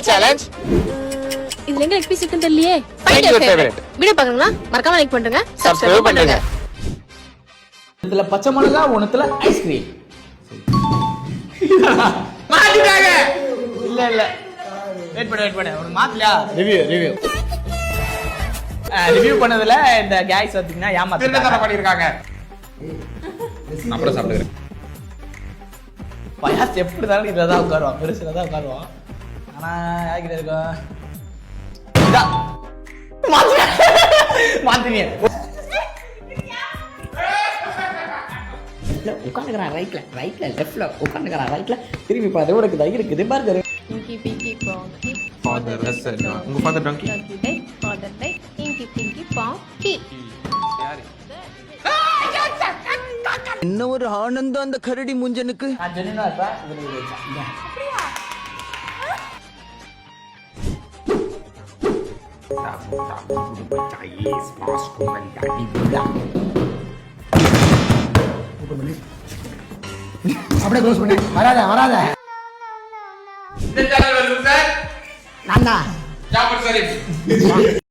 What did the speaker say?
Challenge. இதுல எங்க XPS இருக்குன்னு தெரியலையே. Find your favorite. வீடியோ பார்க்கணும்னா மறக்காம லைக் பண்ணுங்க, Subscribe சப்ஸ்கிரைப் பண்ணுங்க. இதுல பச்சை மிளகா, ஒண்ணுத்துல ஐஸ்கிரீம். மாட்டிட்டாங்க. இல்ல வெயிட் பண்ணு ஒரு மாத்தலையா ரிவ்யூ ரிவ்யூ பண்ணதுல இந்த கேஸ் பாத்தீங்கன்னா திருடத்தனம் பண்ணிருக்காங்க. அப்புறம் சாப்பிடுறேன். பயாஸ் எப்படி இருந்தாலும் இதுல தான் உட்காருவான், பெருசுல தான் உட்காருவான். ஆனா யார்கிட்ட இருக்கா மாத்தினிய உட்காந்துக்கிறான் ரைட்ல லெஃப்ட்ல உட்காந்துக்கிறான் ரைட்ல திரும்பி பாரு உனக்கு தை இருக்குது பாரு. Inky Pinky Ponky. Father Russell. உங்க father donkey? Donkey day, father day, Inky Pinky Ponky. என்ன ஒரு ஆனந்தம் அந்த கரடி முஞ்சனுக்கு. நான் ஜெனினா இருப்பா இவரு வச்சா அப்படியே க்ளோஸ் பண்ணு. வராத இந்த சேனல் வந்து சார் நான் தான் ஜாபர் சரீஃப்.